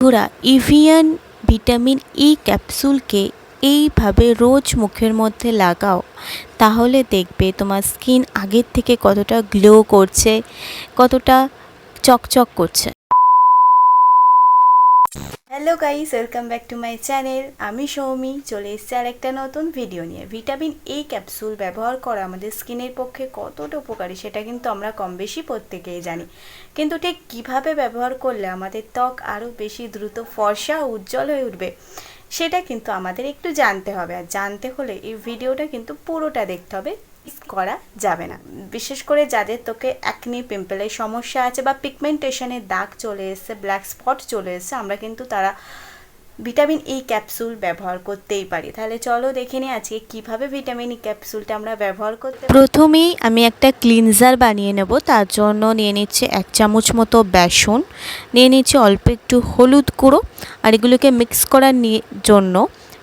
বন্ধুরা, Evion vitamin E ক্যাপসুলকে এইভাবে রোজ মুখের মধ্যে লাগাও, তাহলে দেখবে তোমার স্কিন আগের থেকে কতটা গ্লো করছে, কতটা চকচক করছে। Hello guys, welcome back to my channel. আমি সৌমি চলে এসেছি আর একটা নতুন ভিডিও নিয়ে। ভিটামিন ই ক্যাপসুল ব্যবহার করা আমাদের স্কিনের পক্ষে কতটা উপকারী সেটা কিন্তু আমরা কম বেশি প্রত্যেকেই জানি, কিন্তু ঠিক কিভাবে ব্যবহার করলে আমাদের ত্বক আরও বেশি দ্রুত ফর্সা ও উজ্জ্বল হয়ে উঠবে সেটা কিন্তু আমাদের একটু জানতে হবে। আর জানতে হলে এই ভিডিওটা কিন্তু পুরোটা দেখতে হবে, করা যাবে না। বিশেষ করে যাদের ত্বকে অ্যাকনি পিম্পলের সমস্যা আছে বা পিগমেন্টেশনের দাগ চলে এসেছে, ব্ল্যাক স্পট চলে এসেছে, আমরা কিন্তু তারা ভিটামিন ই ক্যাপসুল ব্যবহার করতেই পারি। তাহলে চলো দেখে নিই আজকে কীভাবে ভিটামিন ই ক্যাপসুলটা আমরা ব্যবহার করতে। প্রথমেই আমি একটা ক্লিনজার বানিয়ে নেব। তার জন্য নিয়ে নিচ্ছি 1 চামচ মতো বেসন, নিয়ে নিচ্ছি অল্প একটু হলুদ গুঁড়ো, আর এগুলোকে মিক্স করার জন্য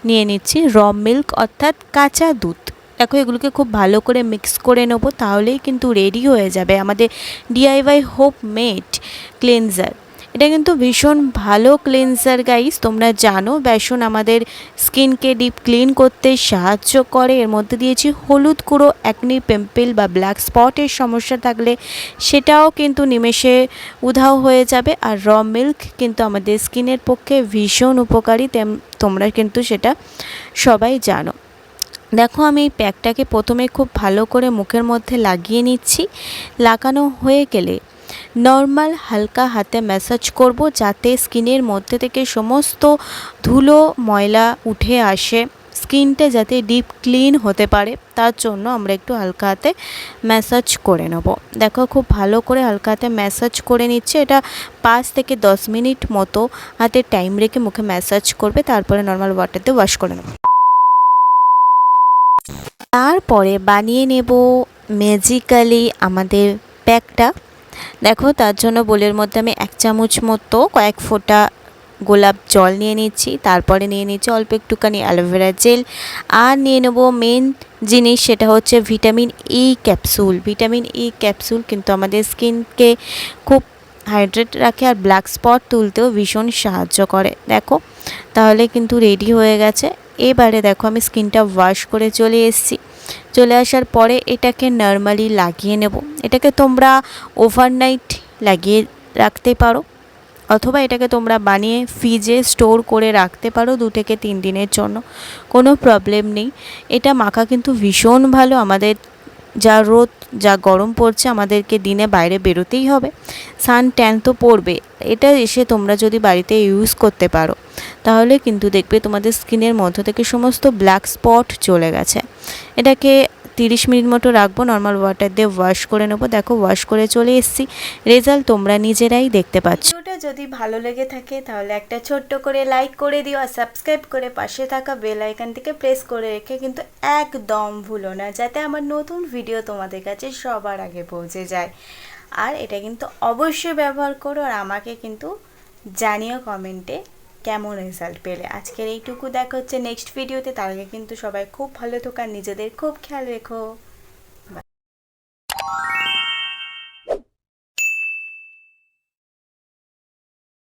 নিয়ে নিচ্ছি র মিল্ক অর্থাৎ কাঁচা দুধ। দেখো, এগুলোকে খুব ভালো করে মিক্স করে নেব, তাহলেই কিন্তু রেডি হয়ে যাবে আমাদের ডিআইওয়াই হোপ মেড ক্লিনজার। এটা কিন্তু ভীষণ ভালো ক্লিনজার গাইস। তোমরা জানো বেসন আমাদের স্কিনকে ডিপ ক্লিন করতে সাহায্য করে। এর মধ্যে দিয়েছি হলুদ গুঁড়ো, অ্যাকনি পিম্পল বা ব্ল্যাক স্পটের সমস্যা থাকলে সেটাও কিন্তু নিমেষে উধাও হয়ে যাবে। আর র মিল্ক কিন্তু আমাদের স্কিনের পক্ষে ভীষণ উপকারী, তোমরা কিন্তু সেটা সবাই জানো। দেখো, আমি এই প্যাকটাকে প্রথমে খুব ভালো করে মুখের মধ্যে লাগিয়ে নিচ্ছি। লাগানো হয়ে গেলে নর্মাল হালকা হাতে ম্যাসাজ করব, যাতে স্কিনের মধ্যে থেকে সমস্ত ধুলো ময়লা উঠে আসে, স্কিনটা যাতে ডিপ ক্লিন হতে পারে, তার জন্য আমরা একটু হালকা হাতে ম্যাসাজ করে নেব। দেখো, খুব ভালো করে হালকা হাতে ম্যাসাজ করে নিচ্ছে। এটা 5 থেকে 10 মিনিট মতো হাতে টাইম রেখে মুখে ম্যাসাজ করবে, তারপরে নর্মাল ওয়াটার দিয়ে ওয়াশ করে নেব। তারপরে বানিয়ে নেব ম্যাজিক্যালি আমাদের প্যাকটা। দেখো, তার জন্য বোলের মধ্যে আমি 1 চামচ মতো কয়েক ফোঁটা গোলাপ জল নিয়ে নিচ্ছি। তারপরে নিয়ে নিচ্ছি অল্প একটুখানি অ্যালোভেরা জেল, আর নিয়ে নেব মেন জিনিস, সেটা হচ্ছে vitamin E capsule. Vitamin E capsule কিন্তু আমাদের স্কিনকে খুব হাইড্রেট রাখে আর ব্ল্যাক স্পট তুলতেও ভীষণ সাহায্য করে। দেখো, তাহলে কিন্তু রেডি হয়ে গেছে। এবারে দেখো, আমি স্কিনটা ওয়াশ করে চলে আসার পরে এটাকে নর্মালি লাগিয়ে নেব। এটাকে তোমরা ওভারনাইট লাগিয়ে রাখতে পারো, অথবা এটাকে তোমরা বানিয়ে ফ্রিজে স্টোর করে রাখতে পারো 2 থেকে 3 দিনের জন্য, কোনো প্রবলেম নেই। এটা মাখা কিন্তু ভীষণ ভালো। আমাদের যা রোদ, যা গরম পড়ছে, আমাদেরকে দিনে বাইরে বেরোতেই হবে, সান ট্যান তো পড়বে। এটা এসে তোমরা যদি বাড়িতে ইউজ করতে পারো, তাহলে কিন্তু দেখবে তোমাদের স্কিনের মধ্য থেকে সমস্ত ব্ল্যাক স্পট চলে গেছে। এটাকে 30 মিনিট মতো রাখবো, নর্মাল ওয়াটার দিয়ে ওয়াশ করে নেবো। দেখো, ওয়াশ করে চলে এসেছি, রেজাল্ট তোমরা নিজেরাই দেখতে পাচ্ছ। ভিডিওটা যদি ভালো লেগে থাকে তাহলে একটা ছোট্ট করে লাইক করে দিও, আর সাবস্ক্রাইব করে পাশে থাকা বেল আইকনটিকে প্রেস করে রেখে কিন্তু একদম ভুলো না, যাতে আমার নতুন ভিডিও তোমাদের কাছে সবার আগে পৌঁছে যায়। আর এটা কিন্তু অবশ্যই ব্যবহার করো, আর আমাকে কিন্তু জানিও কমেন্টে কেমন রেজাল্ট পেলে। আজকের এইটুকু দেখা হচ্ছে নেক্সট ভিডিওতে। তার আগে কিন্তু সবাই খুব ভালো থাকো আর নিজেদের খুব খেয়াল রেখো।